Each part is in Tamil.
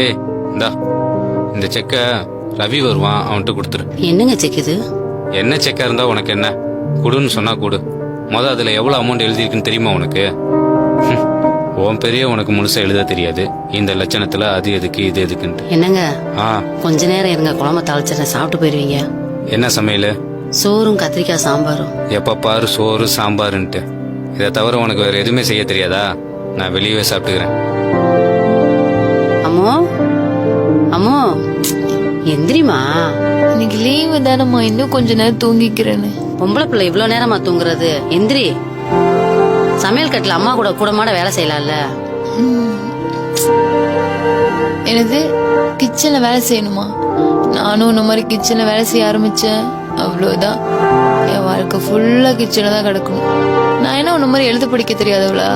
ஏய் இந்தா இந்த செக்க ரவி வருவான், அவன்கிட்ட கொடுத்துரு. என்னங்க செக் இது? என்ன செக்கா இருந்தா உனக்கு என்ன? குடுன்னு சொன்னா கொடு. அதுல எவ்வளவு அமௌண்ட் எழுதிருக்குன்னு தெரியுமா உனக்கு? உன் பெரிய உனக்கு முழுசா எழுத தெரியாது. இந்த லட்சணத்துல அது எதுக்கு இது எதுக்குன்ட்டு. என்னங்க ஆ கொஞ்ச நேரம் இருங்க, குழம்பு தாளிச்சிடறேன், சாப்பிட்டு போயிருவீங்க. என்ன சமையல்? சோறும் கத்திரிக்காய் சாம்பாரும். எப்ப பாரு சோறு சாம்பாருன்ட்டு. இதை தவிர உனக்கு வேற எதுவுமே செய்ய தெரியாதா? நான் வெளியவே சாப்பிட்டுக்கிறேன். அம்மோ அம்மோ எந்திரிமா. இன்னைக்கு லீவு தானம்மா, இன்னும் கொஞ்ச நேரம் தூங்கிக்கிறேன்னு. பொம்பளை பிள்ளை இவ்வளவு நேரமா தூங்குறது? எந்திரி. சமையல் கட்டில அம்மா கூட கூடமாட வேலை செய்யலாம்ல. எனது கிச்சன்ல வேலை செய்யணுமா? நானும் இந்த மாதிரி கிச்சன்ல வேலை செய்ய ஆரம்பிச்சேன், அவ்வளவுதான். என் வாழ்க்கை ஃபுல்லா கிச்சன்ல தான் கிடக்கணும். நான் என்ன உன்ன மாதிரி எழுத படிக்க தெரியாதவளா?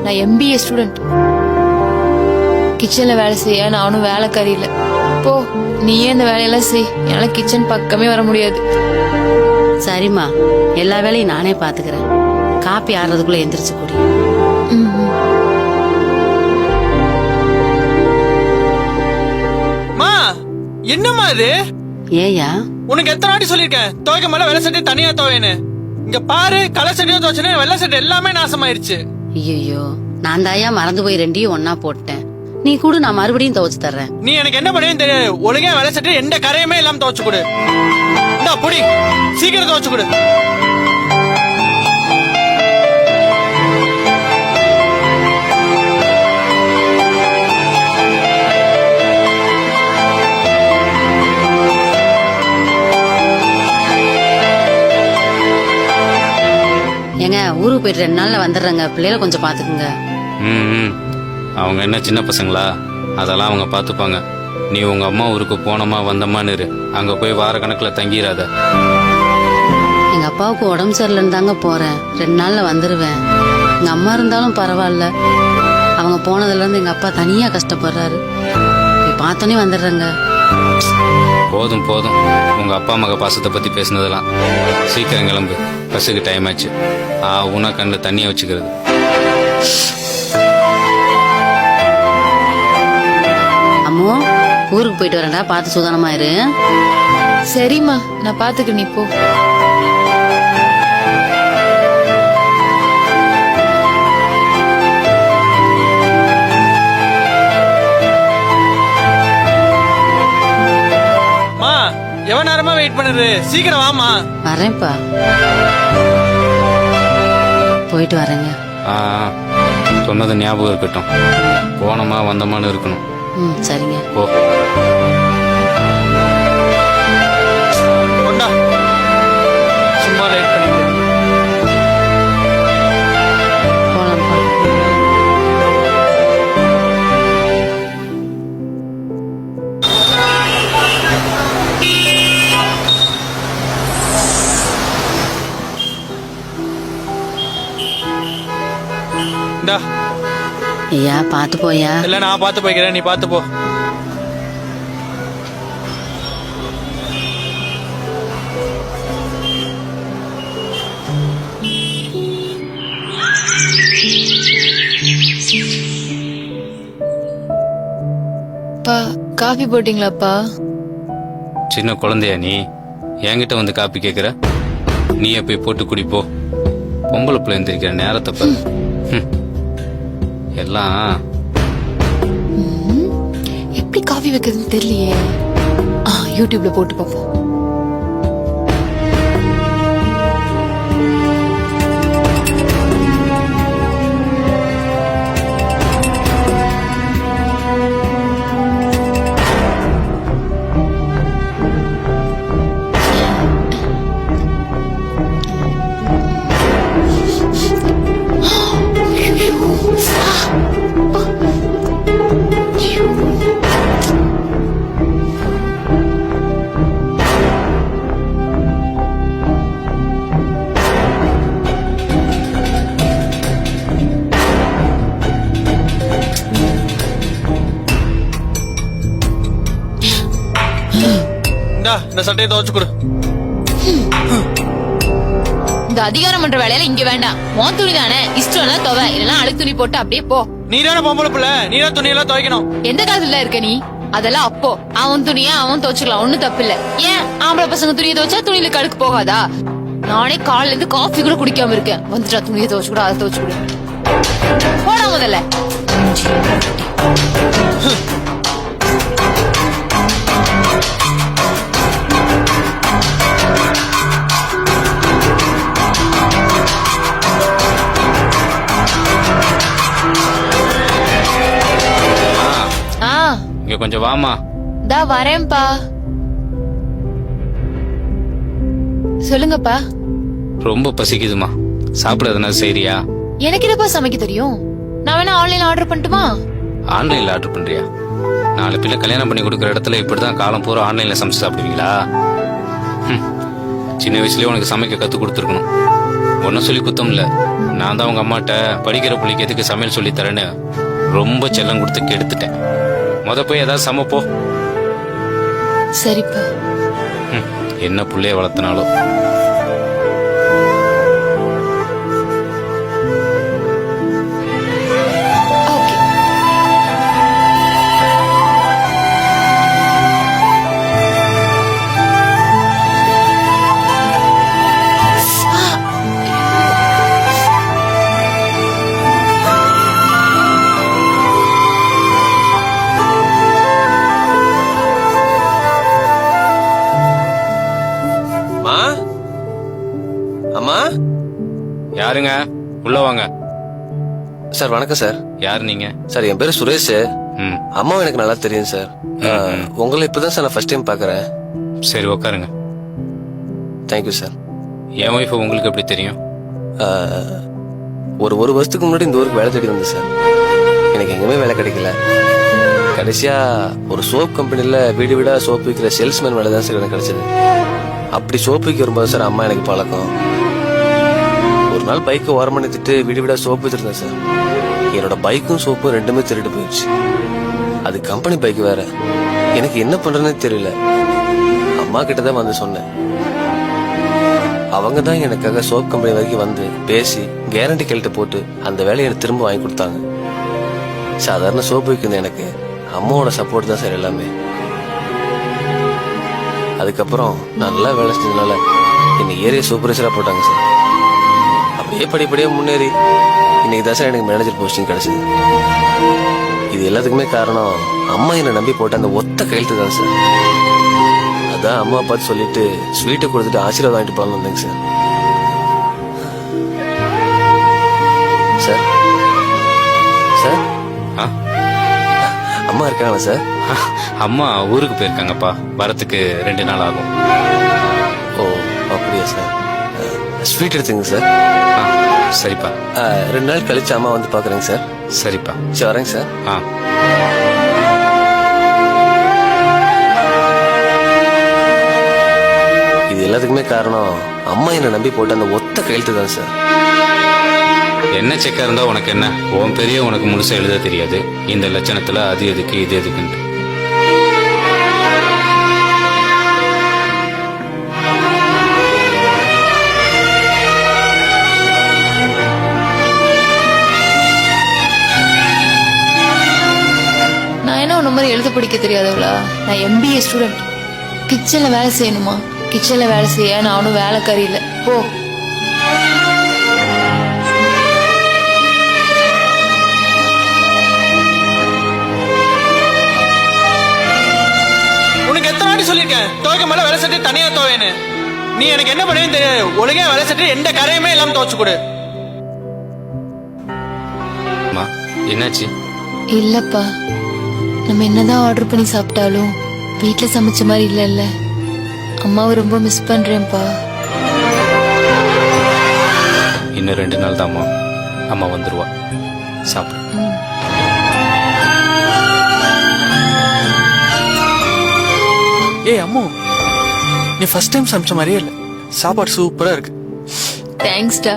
நான் MBA ஸ்டூடெண்ட். கிச்சன்ல வேலை செய்ய நானும் வேலைக்காரி இல்ல. போ, நீயே இந்த வேலையெல்லாம் செய். என்னால கிச்சன் பக்கமே வர முடியாது. சரிம்மா, எல்லா வேலையும் நானே பாத்துக்கிறேன். காப்பி ஆடுறதுக்குள்ள எந்திரிச்சு கூடி. என்னம்மா இது? ஏயா உனக்கு எத்தனை வாட்டி சொல்லிருக்கேன் துவைக்க மேல வெள்ளை சட்டை தனியா துவையன்னு? இங்க பாரு, கலர் சட்டையும் துவைச்சனே, வெள்ளை சட்டை எல்லாமே நாசமாயிருச்சு. ஐயோ, நான் தாயா மறந்து போய் ரெண்டையும் ஒன்னா போட்டேன். நீ கூட நான் மறுபடியும் துவைச்சு தர்றேன். நீ எனக்கு என்ன பண்ணுவேன்னு தெரியாது. ஒழுங்கா வெள்ளை சட்டை எந்த கரையுமே இல்லாம துவைச்சு கொடு. இந்தா புடி, சீக்கிரம் துவைச்சு கொடு. ஏங்க, ஊருக்கு போயிட்டு 2 நாள்ல வந்துடுறேங்க. பிள்ளைகளை கொஞ்சம் பாத்துக்குங்க. அவங்க என்ன சின்ன பசங்களா? அதெல்லாம் அவங்க பாத்துப்பாங்க. நீ உங்க அம்மா ஊருக்கு போனோமா வந்தமான்னு இரு. அங்க போய் வார கணக்குல தங்கிராத. எங்க அப்பாவுக்கு உடம்பு சரியில்லைன்னு தாங்க போறேன். 2 நாள்ல வந்துருவேன். எங்க அம்மா இருந்தாலும் பரவாயில்ல. அவங்க போனதுல இருந்து எங்க அப்பா தனியா கஷ்டப்படுறாரு. போய் பார்த்தோன்னே வந்துடுறேங்க. போதும் போதும், உங்க அப்பா மக பாசத்தை பத்தி பேசினதெல்லாம். சீக்கிரம் கிளம்பு, பஸ்ஸுக்கு டைம் ஆச்சு. உன கண்ணில் தண்ணியை வச்சுக்கிறது. அம்மோ, ஊருக்கு போயிட்டு வரேன்டா, பார்த்து சூதானமா இரு. சரிம்மா, நான் பாத்துக்கிறேன். நீ போ. எவ்வளவு நேரமா வெயிட் பண்ணுது? சீக்கிரம் வாமா. வரேன்ப்பா, போயிட்டு வரேங்க. சொன்னது ஞாபகம் இருக்கட்டும். போனோமா வந்தோமான்னு இருக்கணும். சரிங்க. போ. கொண்டா, சும்மா லேட் பண்ணிட்டு போலாம்ப்பா. இந்தா. ஐயா, பாத்து போயா. இல்ல, நான் பாத்து போய்க்கிறேன், நீ பாத்து போ. அப்பா, காஃபி போட்டீங்களாப்பா? சின்ன குழந்தையா நீ? என்கிட்ட வந்து காப்பி கேக்குற? நீயே போய் போட்டு குடிப்போ. பொம்பளை பிள்ளை எந்திரிக்கிற நேரத்தை பாரு. எல்லாம் எப்படி காஃபி வைக்கிறதுன்னு தெரியலையே. யூடியூப்ல போட்டு பார்ப்போம். இந்த சட்டையை துவைச்சு கொடு. இந்த அதிகாரம் பண்ற வேலையில இங்க வேண்டாம். உன் துணி தானே, இஷ்டம் துவை, இல்லைன்னா அழுக்கு துணி போட்டு அப்படியே போ. நீ தானே பொம்பளை பிள்ளை, நீ தான் துணியெல்லாம் துவைக்கணும். எந்த காலத்துல இருக்க நீ? அதெல்லாம் அப்போ அவன் துணிய அவன் துவைச்சுக்கலாம், ஒண்ணும் தப்பு இல்ல. ஏன் ஆம்பளை பசங்க துணியை துவைச்சா துணியில கடுக்கு போகாதா? நானே காலைல இருந்து காஃபி கூட குடிக்காம இருக்கேன். வந்துட்டா துணியை துவைச்சு கூட அதை துவைச்சு கூட போடா முதல்ல. இங்க கொஞ்சம் வாமா. தா வரேன்பா. சொல்லுங்கப்பா. ரொம்ப பசிக்குதுமா, சாப்பிட எதனா சரியா? எனக்கு என்னப்பா சமைக்க தெரியும்? நான் வேணா ஆன்லைன்ல ஆர்டர் பண்ணட்டுமா? ஆன்லைன்ல ஆர்டர் பண்றியா? நாலு பிள்ளை கல்யாணம் பண்ணி கொடுக்குற இடத்துல இப்படிதான் காலம் பூரா ஆன்லைன்ல சமைச்சு சாப்பிடுவீங்களா? சின்ன வயசுலயே உனக்கு சமைக்க கத்து கொடுத்துருக்கணும். ஒன்னும் சொல்லி குத்தம் இல்ல, நான் தான் உங்க அம்மாட்ட படிக்கிற பிள்ளைக்கு எதுக்கு சமையல் சொல்லி தரேன்னு ரொம்ப செல்லம் கொடுத்து கெடுத்துட்டேன். போய் ஏதாவது சமைப்போ. சரிப்பா. என்ன புள்ளைய வளர்த்தனாலும். அம்மா, யாருங்க? உள்ள வாங்க. சார் வணக்கம் சார். யார் நீங்க? சார் என் பேரு சுரேஷ். ம், அம்மாவும் எனக்கு நல்லா தெரியும் சார். உங்களை இப்பதான் சார் நான் ஃபர்ஸ்ட் டைம் பாக்குறேன். சரி உட்காருங்க. Thank you sir. என் ஒய்ஃப் உங்களுக்கு எப்படி தெரியும்? ஒரு வருஷத்துக்கு முன்னாடி இந்த ஊருக்கு வேலை தேடி வந்தேன் சார். எனக்கு எங்குமே வேலை கிடைக்கல. கடைசியா ஒரு சோப் கம்பெனில வீடு வீடா சோப் விற்கிற சேல்ஸ்மேன் வேலை தான் சார் எனக்கு கிடைச்சது. அப்படி சோப் விற்க வரும்போது சார் அம்மா எனக்கு பழக்கம். ஒரு நாள் பைக்கை ஓரமா நிறுத்திட்டு வீடு வீடா சோப்பு வித்துருந்தேன் சார். என்னோட பைக்கும் சோப்பும் ரெண்டுமே திருட்டு போயிடுச்சு. அது கம்பெனி பைக் வேற. எனக்கு என்ன பண்றேன்னு தெரியல. அம்மா கிட்டதான் வந்து சொன்னேன். அவங்க தான் எனக்காக சோப் கம்பெனி வரைக்கும் வந்து பேசி கேரண்டி கேள்விட்டு போட்டு அந்த வேலையை எனக்கு திரும்ப வாங்கி கொடுத்தாங்க. சாதாரண சோப்பு விற்கிறது எனக்கு அம்மாவோட சப்போர்ட் தான் சார் எல்லாமே. அதுக்கப்புறம் நான் நல்லா வேலை செஞ்சதுனால என்னை ஏரியா சூப்பர்வைசரா போட்டாங்க சார். அப்படியே படிப்படியா முன்னேறி இன்னைக்கு தான் சார் எனக்கு மேனேஜர் போஸ்டிங் கிடைச்சது. இது எல்லாத்துக்குமே காரணம் அம்மா என்னை நம்பி போட்ட அந்த ஒத்த கையெழுத்து தான் சார். அதான் அம்மா பார்த்து சொல்லிட்டு ஸ்வீட்டை கொடுத்துட்டு ஆசீர்வாதம் வாங்கிட்டு போகலான்னு வந்தேங்க சார். சார் சார் ஆ? அம்மா இருக்காங்களா சார்? அம்மா ஊருக்கு போயிருக்காங்கப்பா, வரத்துக்கு 2 நாள் ஆகும். ஓ அப்படியா சார். ஸ்வீட் எடுத்துங்க சார். சரிப்பா. 2 நாள் கழிச்சு அம்மா வந்து பாக்குறேங்க சார். சரிப்பா. சரி வரேங்க சார். இது எல்லாத்துக்குமே காரணம் அம்மா என்னை நம்பி போட்ட அந்த ஒத்த கையெழுத்து தான் சார். என்ன செக்கா இருந்தா உனக்கு என்ன? உன் பெரிய உனக்கு முழுசா எழுத தெரியாது. இந்த லட்சணத்துல அது எதுக்கு இது எதுக்குன்ட்டு. நான் என்ன உன்ன மாதிரி எழுத படிக்க தெரியாதவளா? நான் MBA ஸ்டூடெண்ட். கிச்சன்ல வேலை செய்யணுமா? கிச்சன்ல வேலை செய்ய நானும் வேலைக்காரி இல்ல. போ. உனக்கு எத்தனை வாட்டி சொல்லிருக்கேன் துவைக்க மேல வேலை சட்டி தனியா துவையன்னு. நீ எனக்கு என்ன பண்ணுவேன்னு தெரியாது. ஒழுங்கா வேலை சட்டி எந்த கரையுமே இல்லாம துவைச்சு கொடு. அம்மா என்னாச்சு? இல்லப்பா, நம்ம என்னதான் ஆர்டர் பண்ணி சாப்பிட்டாலும் வீட்டுல சமைச்ச மாதிரி இல்லைல்ல. அம்மாவை ரொம்ப மிஸ் பண்றேன்ப்பா. இன்னும் 2 நாள் தான்மா, அம்மா வந்துருவா. சாப்பிடு. ஏய் அம்மு, நீ ஃபர்ஸ்ட் டைம் சமைச்ச மாதிரியே இல்ல. சாப்பாடு சூப்பரா இருக்கு. தேங்க்ஸ்டா.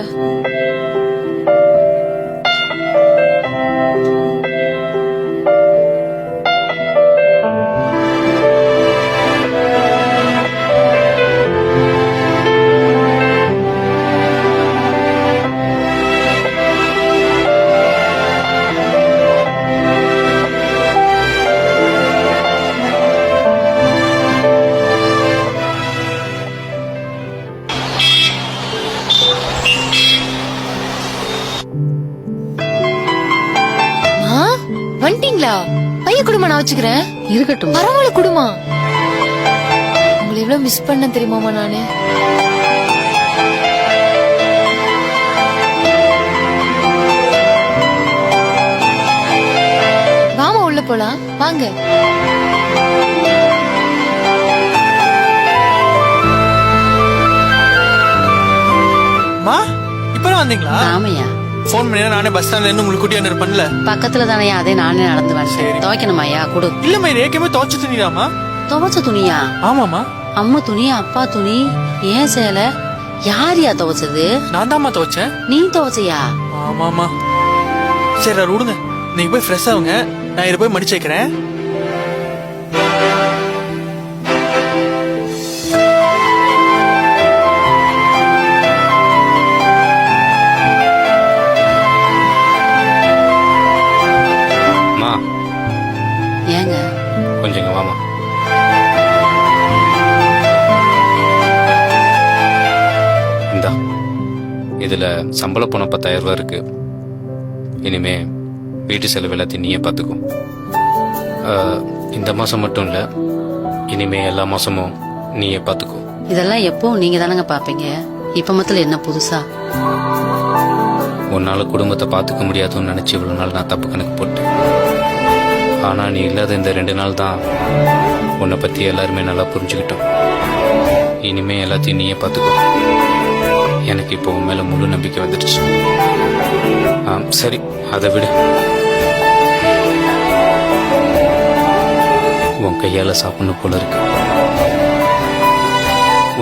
வந்துட்டீங்களா? பையன் குடுமா, நான் வச்சுக்கிறேன். இருக்கட்டும். பரவாயில்ல குடுமா. உங்களை எவ்வளவு மிஸ் பண்ண தெரியுமாமா நானு. வாமா உள்ள போலாம் வாங்க. மா இப்பதான் வந்தீங்களா? ஆமையா, போன் பண்ணி நானே பஸ் ஸ்டாண்ட்ல இருந்து உங்களுக்கு கூட்டியாந்து இருப்பேன்ல. பக்கத்துல தானே, அதே நானே நடந்து வரேன். துவைக்கணுமாயா? குடு. இல்லம்மா, இது ஏற்கனவே துவைச்ச துணிதாமா. துவைச்ச துணியா? ஆமாமா. அம்மா துணி, அப்பா துணி, ஏன் சேலை? யாரியா துவைச்சது? நான் தான்மா துவைச்சேன். நீ துவைச்சையா? ஆமாமா. சரி அதை விடுங்க, நீங்க போய் ஃப்ரெஷ் ஆகுங்க, நான் இதை போய் மடிச்சு வைக்கிறேன். மா ஏங்க? கொஞ்சம் இங்க வாமா. இந்தா, இதுல சம்பள பணம் 10,000 ரூபாய் இருக்கு. இனிமே வீட்டு செலவு எல்லாத்தையும் நீயே பார்த்துக்கோ. இந்த மாசம் மட்டும் இல்ல, இனிமே எல்லா மாசமும் நீயே பார்த்துக்கோ. இதெல்லாம் எப்போ நீங்க தானங்க பாப்பீங்க, இப்ப மட்டும் என்ன புதுசா? உன்னால குடும்பத்தை பார்த்துக்க முடியாதுன்னு நினைச்சு இவ்வளவு நாள் நான் தப்பு கணக்கு போட்டேன். ஆனா நீ இல்லாத இந்த 2 நாள் தான் உன்னை பத்தி எல்லாருமே நல்லா புரிஞ்சுக்கிட்டோம். இனிமே எல்லாத்தையும் நீயே பார்த்துக்கோ. எனக்கு இப்போ உன் மேல முழு நம்பிக்கை வந்துடுச்சு. சரி, அதை விடு. உன் கையால சாப்பிடணும் போல இருக்கு.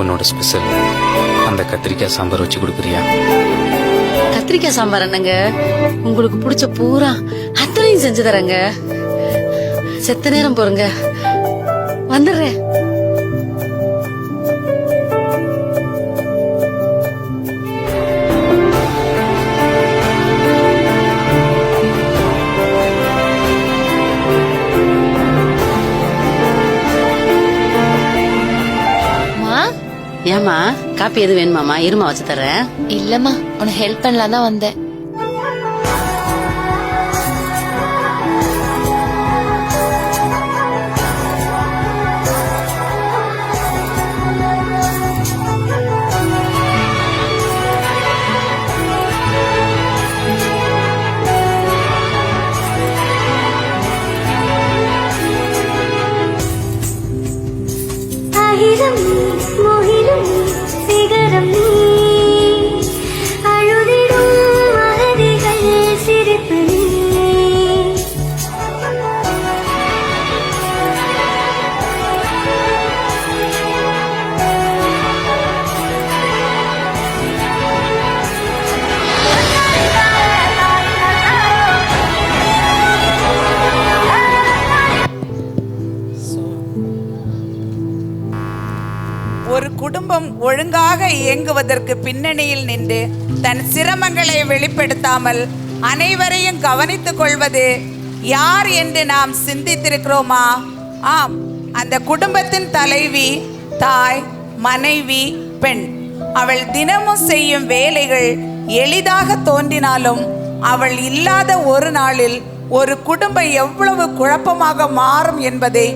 உன்னோட ஸ்பெஷல் அந்த கத்திரிக்காய் சாம்பார் வச்சு கொடுக்குறியா? கத்திரிக்காய் சாம்பார் என்னங்க, உங்களுக்கு பிடிச்ச பூரா அத்தனையும் செஞ்சு தரேங்க. செத்த நேரம் போறங்க, வந்துடுறேன். ஏமா, காப்பி எது வேணுமாமா? இருமா வச்சு தரேன். இல்லம்மா, உனக்கு ஹெல்ப் பண்ணலாம் தான் வந்தேன். ஆயிரம் மொழிலும் சிகரம் நீ, அழுதிடும் மகதிகள் சிரிப்பு நீ. ஒரு குடும்பம் ஒழுங்காக இயங்குவதற்கு பின்னணியில் நின்று தன் சிரமங்களை வெளிப்படுத்தாமல் அனைவரையும் கவனித்துக் கொள்வது யார் என்று நாம் சிந்தித்திருக்கிறோமா? ஆம், அந்த குடும்பத்தின் தலைவி தாய், மனைவி, பெண். அவள் தினமும் செய்யும் வேலைகள் எளிதாக தோன்றினாலும் அவள் இல்லாத ஒரு நாளில் ஒரு குடும்பம் எவ்வளவு குழப்பமாக மாறும் என்பதை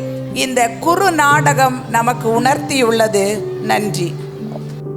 இந்த குறு நாடகம் நமக்கு உணர்த்தியுள்ளது. நன்றி.